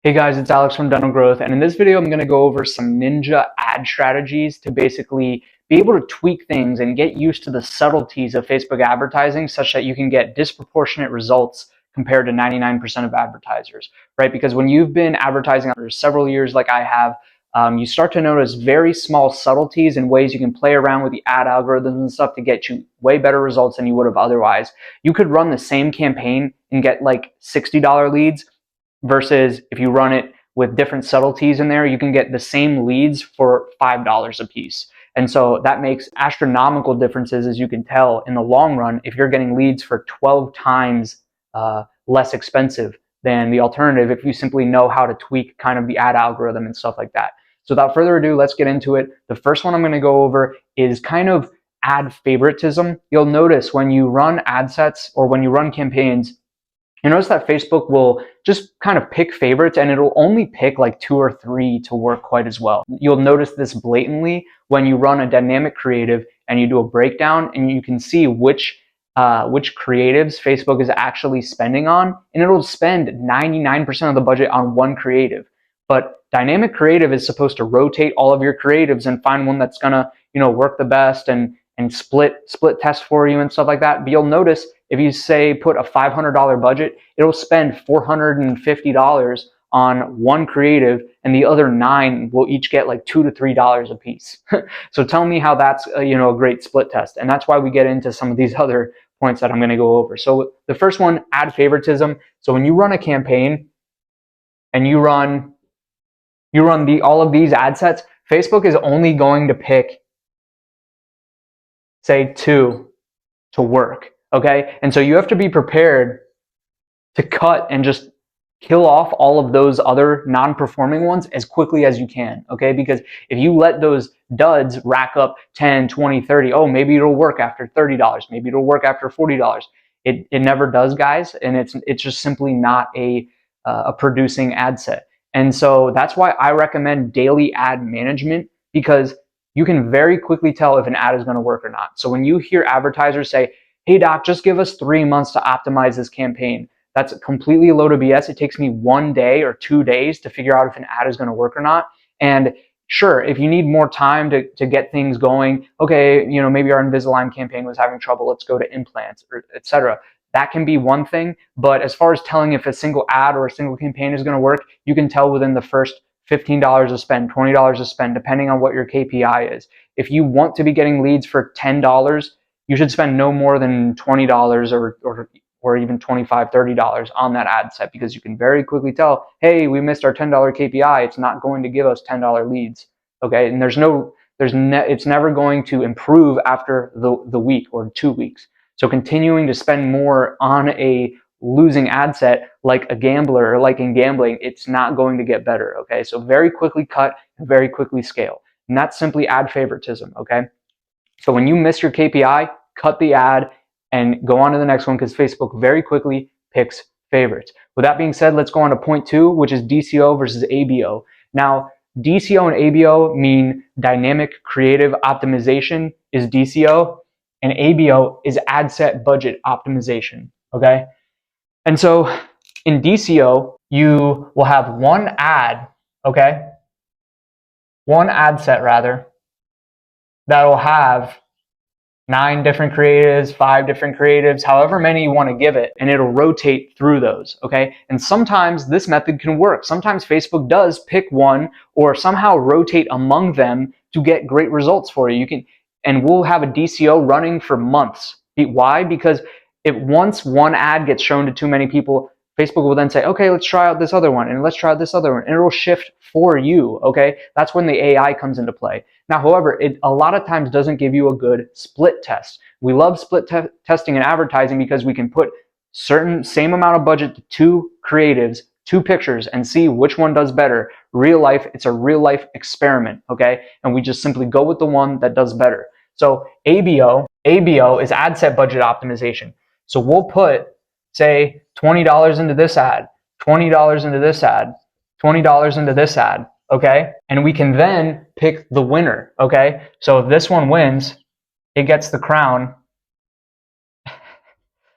Hey guys, it's Alex from Dental Growth, and in this video I'm going to go over some ninja ad strategies to basically be able to tweak things and get used to the subtleties of Facebook advertising such that you can get disproportionate results compared to 99% of advertisers, right? Because when you've been advertising for several years like I have, you start to notice very small subtleties and ways you can play around with the ad algorithms and stuff to get you way better results than you would have otherwise. You could run the same campaign and get like $60 leads, versus if you run it with different subtleties in there, you can get the same leads for $5 a piece. And so that makes astronomical differences, as you can tell, in the long run if you're getting leads for 12 times less expensive than the alternative if you simply know how to tweak kind of the ad algorithm and stuff like that. So without further ado, let's get into it. The first one I'm going to go over is kind of ad favoritism. You'll notice when you run ad sets or when you run campaigns, you notice that Facebook will just kind of pick favorites, and it'll only pick like 2 or 3 to work quite as well. You'll notice this blatantly when you run a dynamic creative and you do a breakdown, and you can see which creatives Facebook is actually spending on, and it'll spend 99% of the budget on one creative. But dynamic creative is supposed to rotate all of your creatives and find one that's gonna, work the best and split test for you and stuff like that. But you'll notice if you say put a $500 budget, it'll spend $450 on one creative, and the other 9 will each get like $2 to $3 a piece. So tell me how that's a great split test. And that's why we get into some of these other points that I'm going to go over. So the first one, ad favoritism. So when you run a campaign and you run all of these ad sets, Facebook is only going to pick, say, 2 to work. Okay, and so you have to be prepared to cut and just kill off all of those other non-performing ones as quickly as you can. Okay, because if you let those duds rack up 10, 20, 30, oh, maybe it'll work after $30, maybe it'll work after $40. It never does, guys, and it's just simply not a producing ad set. And so that's why I recommend daily ad management, because you can very quickly tell if an ad is going to work or not. So when you hear advertisers say, hey doc, just give us 3 months to optimize this campaign, that's completely a load of BS. It takes me 1 day or 2 days to figure out if an ad is going to work or not. And sure, if you need more time to get things going, okay, maybe our Invisalign campaign was having trouble, let's go to implants, or etc. That can be one thing, but as far as telling if a single ad or a single campaign is going to work, you can tell within the first $15 to spend, $20 to spend, depending on what your KPI is. If you want to be getting leads for $10, you should spend no more than $20 or even $25, $30 on that ad set, because you can very quickly tell, hey, we missed our $10 KPI. It's not going to give us $10 leads. Okay, and it's never going to improve after the week or 2 weeks. So continuing to spend more on a losing ad set, like a gambler or like in gambling, it's not going to get better. Okay, so very quickly cut and very quickly scale. And that's simply ad favoritism. Okay, so when you miss your KPI, cut the ad and go on to the next one, because Facebook very quickly picks favorites. With that being said, let's go on to point 2, which is DCO versus ABO. Now, DCO and ABO mean dynamic creative optimization is DCO, and ABO is ad set budget optimization. Okay, and so in DCO, you will have one ad set rather, that will have 9 different creatives, 5 different creatives, however many you want to give it, and it'll rotate through those, okay? And sometimes this method can work. Sometimes Facebook does pick one or somehow rotate among them to get great results for you. And we'll have a DCO running for months. Why? Because if once one ad gets shown to too many people, Facebook will then say, okay, let's try out this other one, and let's try out this other one, and it'll shift for you, okay? That's when the AI comes into play. Now, however, it a lot of times doesn't give you a good split test. We love split testing in advertising because we can put same amount of budget to 2 creatives, 2 pictures, and see which one does better. Real life, it's a real life experiment, okay? And we just simply go with the one that does better. So ABO is ad set budget optimization. So we'll put, say, $20 into this ad, $20 into this ad, $20 into this ad, okay? And we can then pick the winner, okay? So if this one wins, it gets the crown.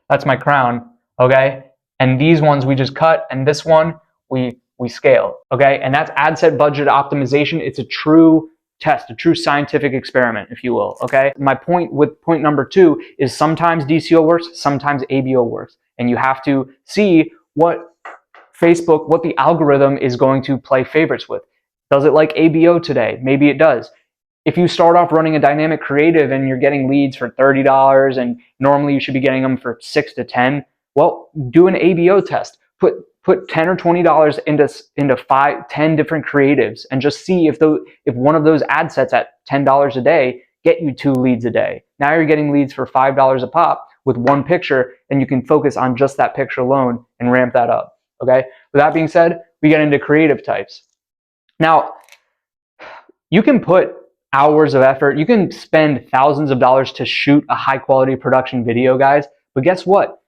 That's my crown, okay? And these ones we just cut, and this one we we scale, okay? And that's ad set budget optimization. It's a true test, a true scientific experiment, if you will, okay? My point with point number 2 is sometimes DCO works, sometimes ABO works. And you have to see what Facebook, what the algorithm is going to play favorites with. Does it like ABO today? Maybe it does. If you start off running a dynamic creative and you're getting leads for $30 and normally you should be getting them for $6 to $10, well, do an ABO test. Put $10 or $20 into 10 different creatives and just see if one of those ad sets at $10 a day get you 2 leads a day. Now you're getting leads for $5 a pop with one picture, and you can focus on just that picture alone and ramp that up. Okay. With that being said, we get into creative types. Now, you can put hours of effort, you can spend thousands of dollars to shoot a high quality production video, guys, but guess what?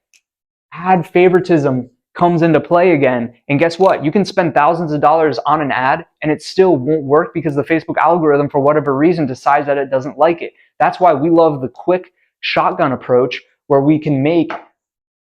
Ad favoritism comes into play again, and guess what? You can spend thousands of dollars on an ad and it still won't work because the Facebook algorithm, for whatever reason, decides that it doesn't like it. That's why we love the quick shotgun approach, where we can make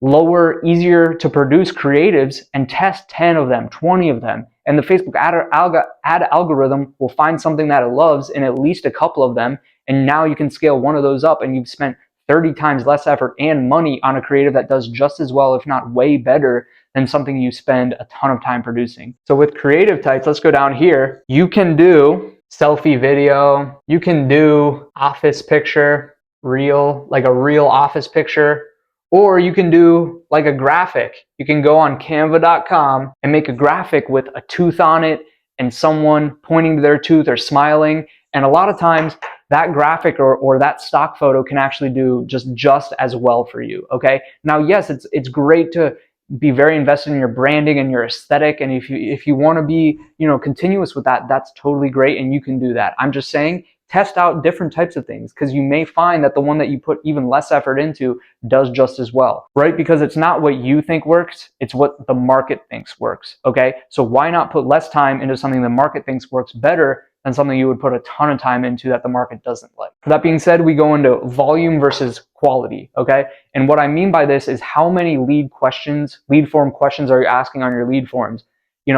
lower, easier to produce creatives and test 10 of them, 20 of them. And the Facebook ad algorithm will find something that it loves in at least a couple of them. And now you can scale one of those up, and you've spent 30 times less effort and money on a creative that does just as well, if not way better, than something you spend a ton of time producing. So with creative types, let's go down here. You can do selfie video. You can do office picture, like a real office picture. Or you can do like a graphic. You can go on canva.com and make a graphic with a tooth on it and someone pointing to their tooth or smiling. And a lot of times that graphic or that stock photo can actually do just as well for you, okay? Now, yes, it's great to be very invested in your branding and your aesthetic, and if you want to be, continuous with that, that's totally great, and you can do that. I'm just saying, test out different types of things, because you may find that the one that you put even less effort into does just as well, right? Because it's not what you think works, it's what the market thinks works, okay? So why not put less time into something the market thinks works better than something you would put a ton of time into that the market doesn't like? That being said, we go into volume versus quality, okay? And what I mean by this is how many lead form questions are you asking on your lead forms?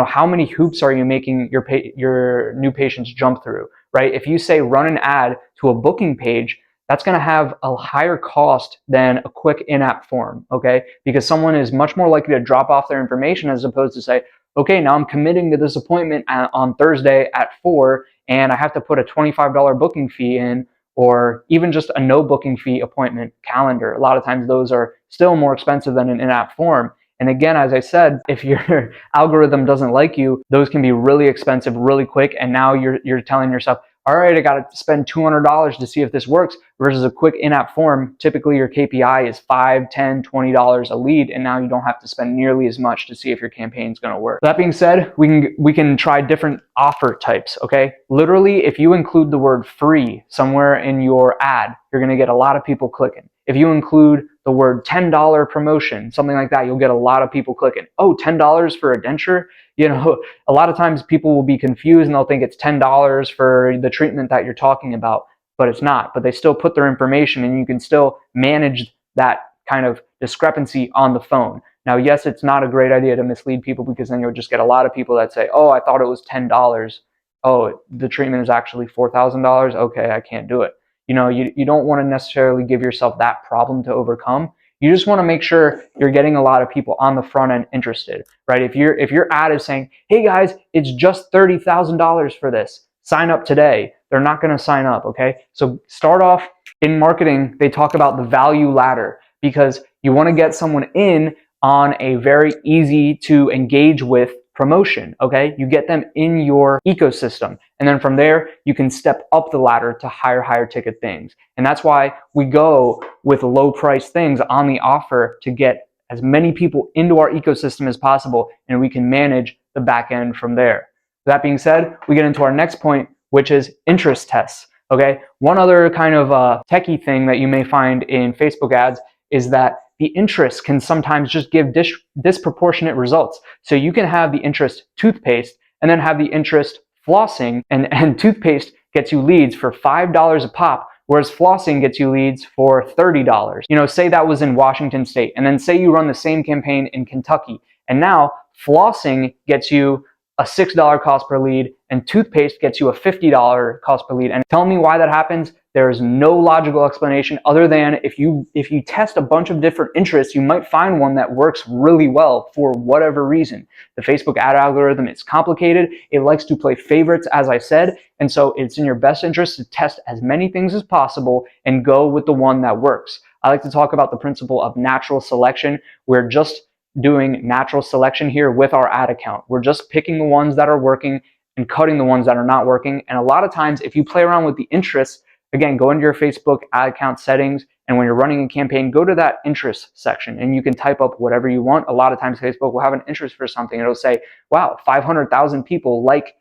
How many hoops are you making your new patients jump through, right? If you say run an ad to a booking page, that's going to have a higher cost than a quick in-app form, okay? Because someone is much more likely to drop off their information as opposed to say, okay, now I'm committing to this appointment on Thursday at 4, and I have to put a $25 booking fee in, or even just a no booking fee appointment calendar. A lot of times those are still more expensive than an in-app form. And again, as I said, if your algorithm doesn't like you, those can be really expensive really quick. And now you're telling yourself, all right, I got to spend $200 to see if this works, versus a quick in-app form. Typically your KPI is $5, $10, $20 a lead, and now you don't have to spend nearly as much to see if your campaign is going to work. That being said, we can try different offer types, okay? Literally, if you include the word free somewhere in your ad, you're going to get a lot of people clicking. If you include the word $10 promotion, something like that, you'll get a lot of people clicking. Oh, $10 for a denture? A lot of times people will be confused and they'll think it's $10 for the treatment that you're talking about, but it's not. But they still put their information, and you can still manage that kind of discrepancy on the phone. Now, yes, it's not a great idea to mislead people, because then you'll just get a lot of people that say, oh, I thought it was $10. Oh, the treatment is actually $4,000. Okay, I can't do it. You don't want to necessarily give yourself that problem to overcome. You just want to make sure you're getting a lot of people on the front end interested, right? If your ad is saying, hey guys, it's just $30,000 for this, sign up today, they're not going to sign up, okay? So start off. In marketing, they talk about the value ladder, because you want to get someone in on a very easy to engage with promotion, okay? You get them in your ecosystem, and then from there, you can step up the ladder to higher ticket things. And that's why we go with low price things on the offer, to get as many people into our ecosystem as possible, and we can manage the back end from there. That being said, we get into our next point, which is interest tests, okay? One other kind of techie thing that you may find in Facebook ads is that the interest can sometimes just give disproportionate results. So you can have the interest toothpaste and then have the interest flossing, and toothpaste gets you leads for $5 a pop, whereas flossing gets you leads for $30. Say that was in Washington State, and then say you run the same campaign in Kentucky, and now flossing gets you a $6 cost per lead, and toothpaste gets you a $50 cost per lead. And tell me why that happens. There's no logical explanation other than if you test a bunch of different interests, you might find one that works really well for whatever reason. The Facebook ad algorithm is complicated. It likes to play favorites, as I said, and so it's in your best interest to test as many things as possible and go with the one that works. I like to talk about the principle of natural selection. We're just doing natural selection here with our ad account. We're just picking the ones that are working and cutting the ones that are not working. And a lot of times, if you play around with the interests, again, go into your Facebook ad account settings, and when you're running a campaign, go to that interest section and you can type up whatever you want. A lot of times Facebook will have an interest for something. It'll say, wow, 500,000 people like,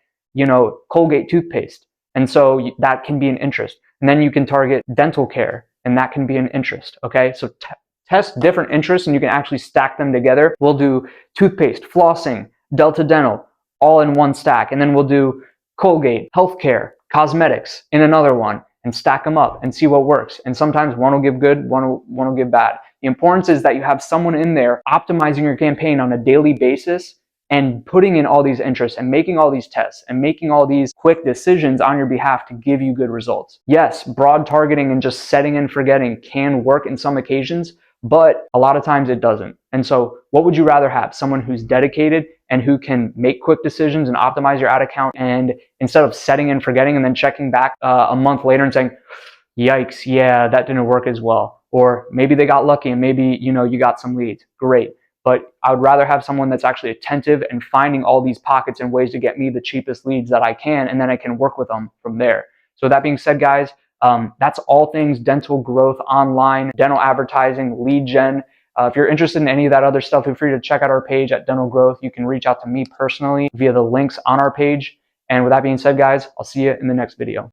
Colgate toothpaste. And so that can be an interest. And then you can target dental care, and that can be an interest. Okay, so test different interests and you can actually stack them together. We'll do toothpaste, flossing, Delta Dental, all in one stack. And then we'll do Colgate, healthcare, cosmetics in another one, and stack them up and see what works. And sometimes one will give good, one will give bad. The importance is that you have someone in there optimizing your campaign on a daily basis and putting in all these interests and making all these tests and making all these quick decisions on your behalf to give you good results. Yes, broad targeting and just setting and forgetting can work in some occasions, but a lot of times it doesn't. And so what would you rather have? Someone who's dedicated and who can make quick decisions and optimize your ad account, and instead of setting and forgetting and then checking back a month later and saying, yikes, yeah, that didn't work as well. Or maybe they got lucky and maybe, you got some leads. Great. But I would rather have someone that's actually attentive and finding all these pockets and ways to get me the cheapest leads that I can, and then I can work with them from there. So that being said, guys, that's all things dental growth online, dental advertising, lead gen. If you're interested in any of that other stuff, feel free to check out our page at Dental Growth. You can reach out to me personally via the links on our page. And with that being said, guys, I'll see you in the next video.